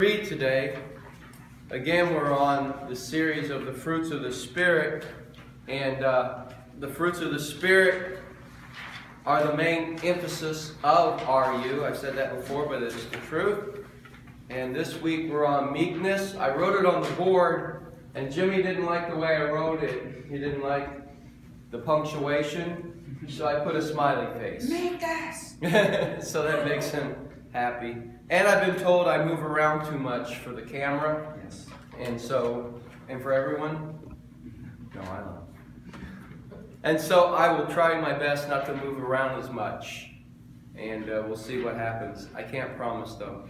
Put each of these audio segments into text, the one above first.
Read today. Again, we're on the series of the fruits of the Spirit, and the fruits of the Spirit are the main emphasis of RU. I've said that before, but it's the truth. And this week we're on meekness. I wrote it on the board, and Jimmy didn't like the way I wrote it. He didn't like the punctuation, so I put a smiley face. Meekness! So that makes him happy. And I've been told I move around too much for the camera. Yes. And for everyone. No, I don't. And so I will try my best not to move around as much. And we'll see what happens. I can't promise though.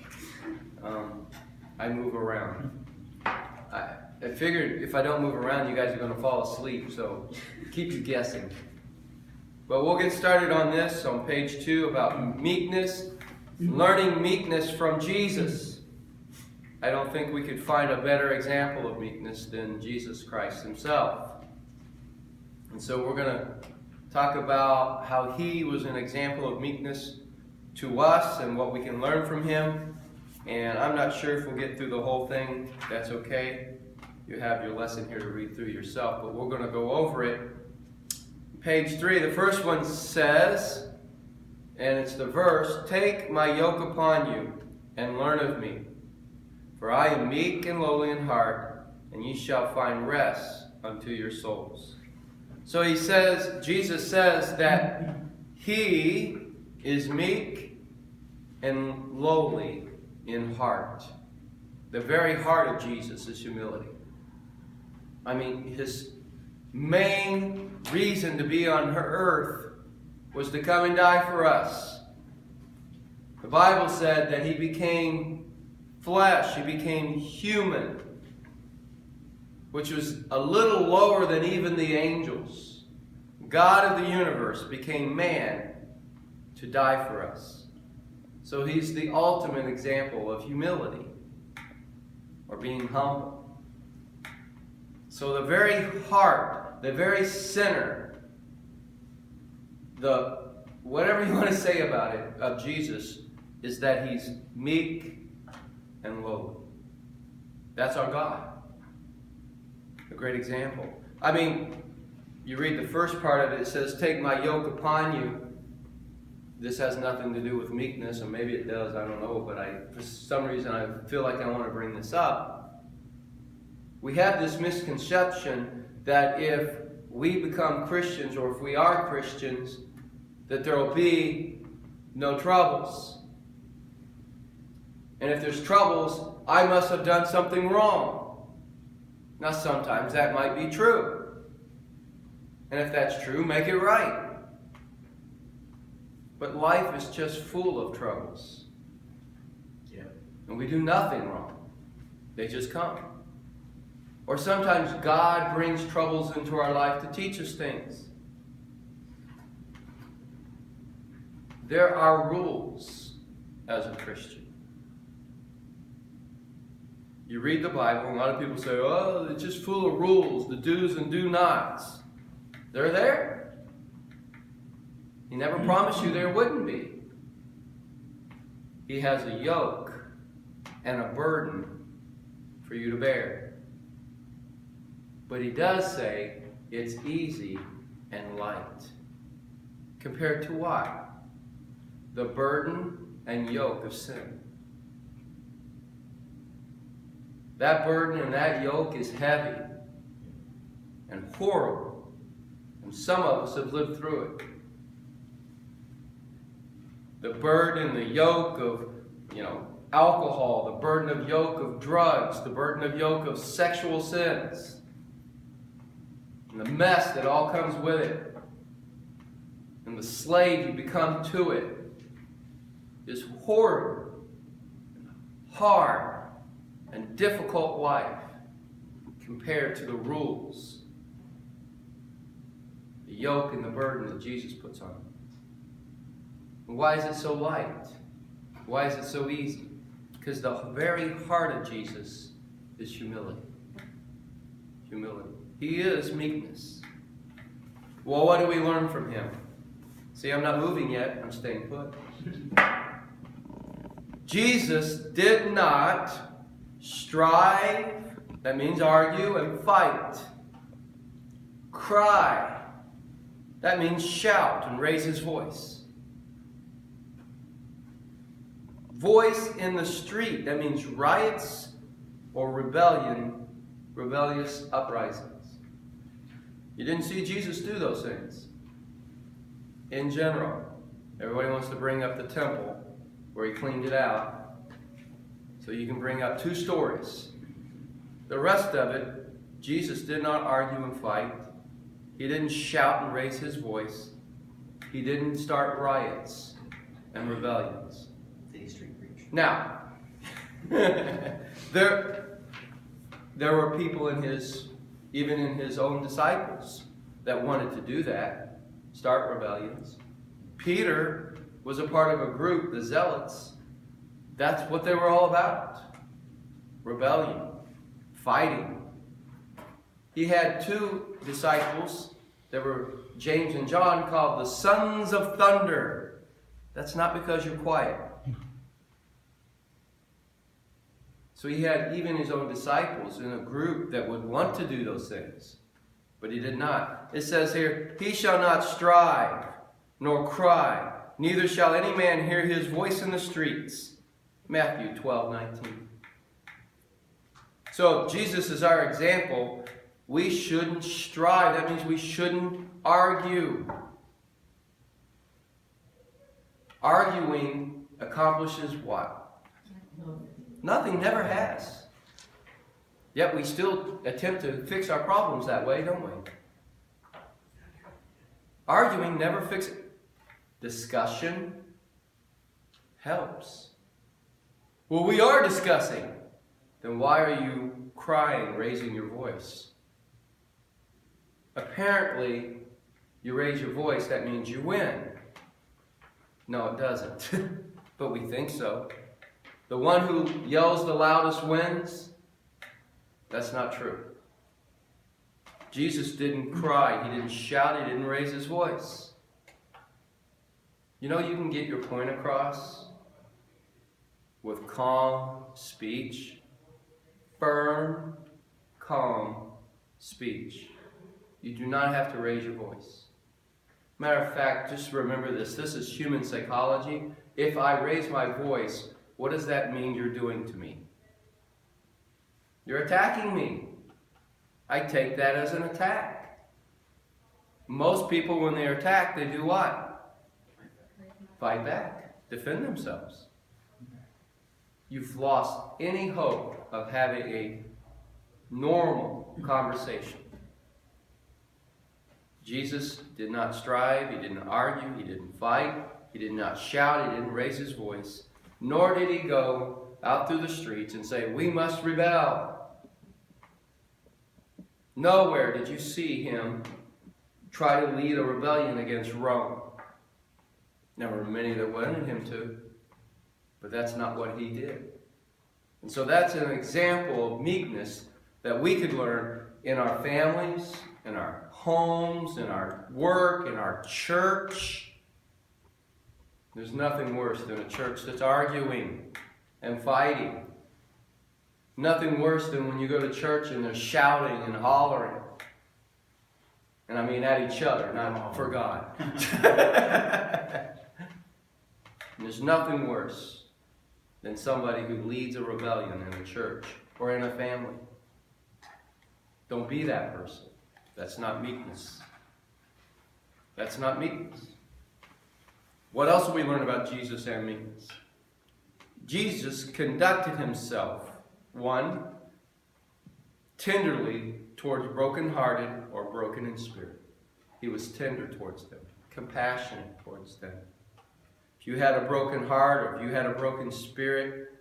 I move around. I figured if I don't move around, you guys are going to fall asleep. So keep you guessing. But we'll get started on this on page 2 about meekness. Learning meekness from Jesus. I don't think we could find a better example of meekness than Jesus Christ himself. And so we're going to talk about how he was an example of meekness to us and what we can learn from him. And I'm not sure if we'll get through the whole thing. That's okay. You have your lesson here to read through yourself, but we're going to go over it. Page 3, the first one says, and it's the verse, "Take my yoke upon you, and learn of me. For I am meek and lowly in heart, and ye shall find rest unto your souls." So he says, Jesus says that he is meek and lowly in heart. The very heart of Jesus is humility. I mean, his main reason to be on earth was to come and die for us. The Bible said that he became flesh, he became human, which was a little lower than even the angels. God of the universe became man to die for us. So he's the ultimate example of humility, or being humble. So the very heart, the very center, whatever you want to say about it, of Jesus, is that he's meek and lowly. That's our God. A great example. I mean, you read the first part of it, it says, "Take my yoke upon you." This has nothing to do with meekness, or maybe it does, I don't know, but for some reason I feel like I want to bring this up. We have this misconception that if we become Christians, or if we are Christians, that there will be no troubles. And if there's troubles, I must have done something wrong. Now sometimes that might be true. And if that's true, make it right. But life is just full of troubles. Yeah. And we do nothing wrong. They just come. Or sometimes God brings troubles into our life to teach us things. There are rules as a Christian. You read the Bible, and a lot of people say, "Oh, it's just full of rules, the do's and do nots." They're there. He never promised you there wouldn't be. He has a yoke and a burden for you to bear. But he does say it's easy and light. Compared to what? The burden and yoke of sin. That burden and that yoke is heavy and horrible. And some of us have lived through it. The burden and the yoke of, alcohol, the burden of yoke of drugs, the burden of yoke of sexual sins, and the mess that all comes with it, and the slave you become to it, is horrible, hard, and difficult life compared to the rules, the yoke and the burden that Jesus puts on. And why is it so light? Why is it so easy? Because the very heart of Jesus is humility. Humility. He is meekness. Well, what do we learn from him? See, I'm not moving yet. I'm staying put. Jesus did not Strive, that means argue and fight. Cry, that means shout and raise his voice. Voice in the street, that means riots or rebellion, rebellious uprisings. You didn't see Jesus do those things. In general, everybody wants to bring up the temple where he cleaned it out. So you can bring up 2 stories. The rest of it, Jesus did not argue and fight. He didn't shout and raise his voice. He didn't start riots and rebellions. Did he street preach? Now, there were people even in his own disciples, that wanted to do that, start rebellions. Peter was a part of a group, the Zealots. That's what they were all about. Rebellion, fighting. He had 2 disciples that were James and John, called the sons of thunder. That's not because you're quiet. So he had even his own disciples in a group that would want to do those things. But he did not. It says here, he shall not strive, nor cry, neither shall any man hear his voice in the streets. Matthew 12:19. So Jesus is our example. We shouldn't strive. That means we shouldn't argue. Arguing accomplishes what? Nothing, never has. Yet we still attempt to fix our problems that way, don't we? Arguing never fixes it. Discussion helps. Well, we are discussing. Then why are you crying, raising your voice? Apparently, you raise your voice, that means you win. No, it doesn't. But we think so. The one who yells the loudest wins. That's not true. Jesus didn't cry. He didn't shout. He didn't raise his voice. You know, you can get your point across with calm speech. Firm, calm speech. You do not have to raise your voice. Matter of fact, just remember this. This is human psychology. If I raise my voice, what does that mean you're doing to me? You're attacking me. I take that as an attack. Most people, when they're attacked, they do what? Fight back. Defend themselves. You've lost any hope of having a normal conversation. Jesus did not strive, he didn't argue, he didn't fight, he did not shout, he didn't raise his voice, nor did he go out through the streets and say, we must rebel. Nowhere did you see him try to lead a rebellion against Rome. There were many that wanted him to, but that's not what he did. And so that's an example of meekness that we could learn in our families, in our homes, in our work, in our church. There's nothing worse than a church that's arguing and fighting. Nothing worse than when you go to church and they're shouting and hollering. And I mean at each other, not for God. There's nothing worse than somebody who leads a rebellion in a church or in a family. Don't be that person. That's not meekness. That's not meekness. What else do we learn about Jesus and meekness? Jesus conducted himself, 1, tenderly towards brokenhearted or broken in spirit. He was tender towards them, compassionate towards them. If you had a broken heart or if you had a broken spirit,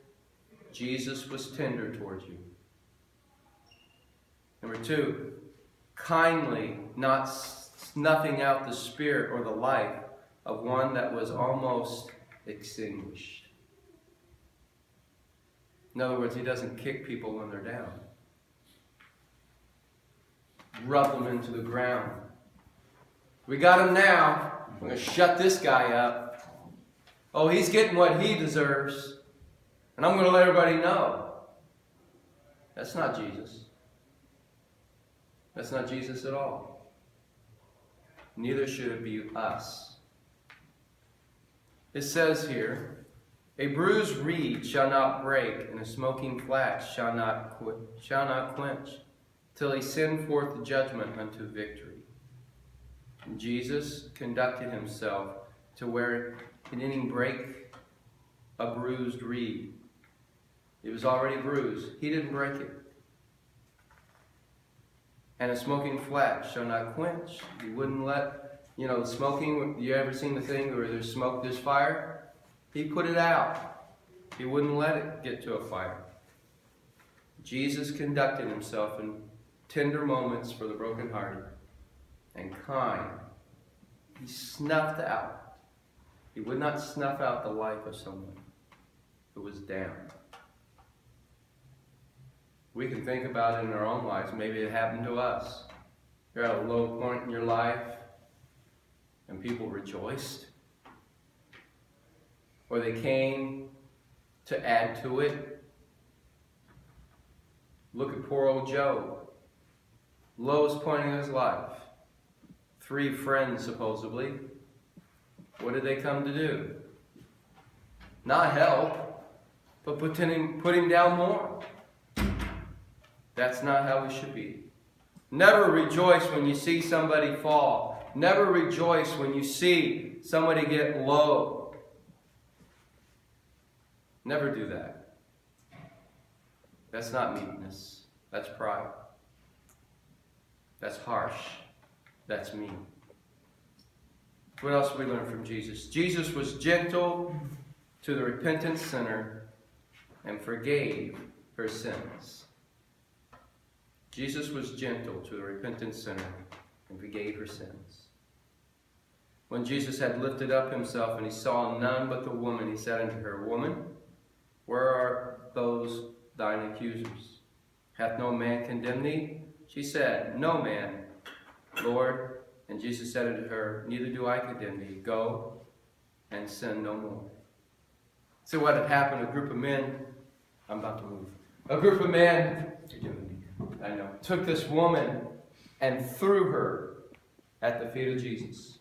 Jesus was tender towards you. Number 2, kindly, not snuffing out the spirit or the life of one that was almost extinguished. In other words, he doesn't kick people when they're down. Rub them into the ground. We got him now. I'm going to shut this guy up. Oh, he's getting what he deserves. And I'm going to let everybody know. That's not Jesus. That's not Jesus at all. Neither should it be us. It says here, a bruised reed shall not break, and a smoking flax shall not quench, till he send forth the judgment unto victory. And Jesus conducted himself to where he didn't even break a bruised reed. It was already bruised. He didn't break it. And a smoking flax shall not quench. He wouldn't let, smoking, you ever seen the thing where there's smoke, there's fire? He put it out. He wouldn't let it get to a fire. Jesus conducted himself in tender moments for the brokenhearted and kind. He snuffed out. He would not snuff out the life of someone who was down. We can think about it in our own lives. Maybe it happened to us. You're at a low point in your life and people rejoiced. Or they came to add to it. Look at poor old Job. Lowest point in his life. 3 friends, supposedly. What did they come to do? Not help, but put him down more. That's not how we should be. Never rejoice when you see somebody fall. Never rejoice when you see somebody get low. Never do that. That's not meekness. That's pride. That's harsh. That's mean. What else do we learn from Jesus? Jesus was gentle to the repentant sinner and forgave her sins. Jesus was gentle to the repentant sinner and forgave her sins. When Jesus had lifted up himself and he saw none but the woman, he said unto her, Woman, where are those thine accusers? Hath no man condemned thee? She said, No man, Lord. And Jesus said unto her, Neither do I condemn thee. Go and sin no more. So what had happened, a group of men, I'm about to move. A group of men, took this woman and threw her at the feet of Jesus.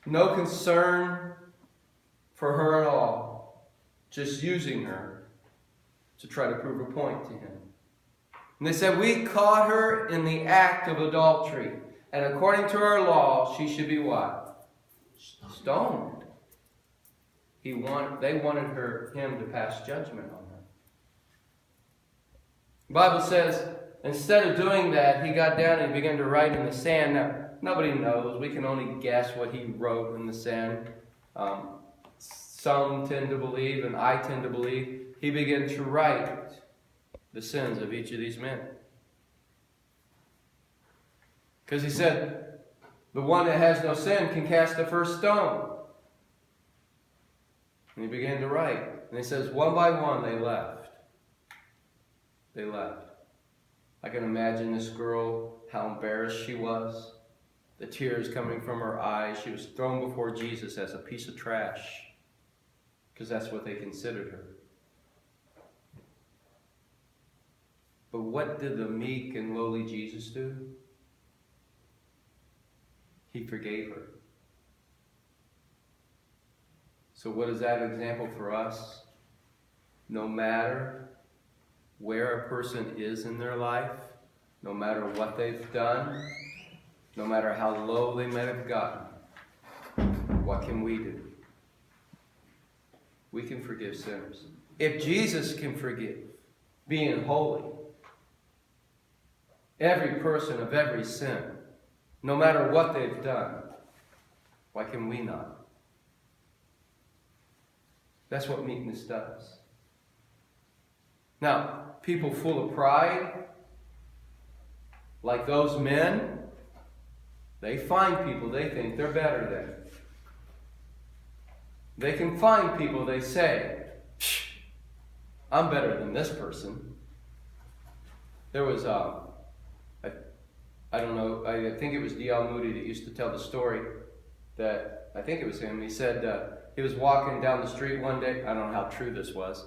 No concern for her at all, just using her to try to prove a point to him. And they said, We caught her in the act of adultery, and according to our law, she should be what? Stoned. They wanted him to pass judgment on her. The Bible says, instead of doing that, he got down and began to write in the sand. Now, nobody knows. We can only guess what he wrote in the sand. Some tend to believe, and I tend to believe, he began to write the sins of each of these men. Because he said, the one that has no sin can cast the first stone. And he began to write. And he says, one by one they left. They left. I can imagine this girl, how embarrassed she was. The tears coming from her eyes. She was thrown before Jesus as a piece of trash. Because that's what they considered her. But what did the meek and lowly Jesus do? He forgave her. So what is that example for us? No matter where a person is in their life, no matter what they've done, no matter how low they might have gotten, what can we do? We can forgive sinners. If Jesus can forgive, being holy, every person of every sin, no matter what they've done, why can we not? That's what meekness does. Now, people full of pride, like those men, they find people they think they're better than. They can find people they say, I'm better than this person. There was, I don't know, I think it was D.L. Moody that used to tell the story that, I think it was him, he said he was walking down the street one day, I don't know how true this was,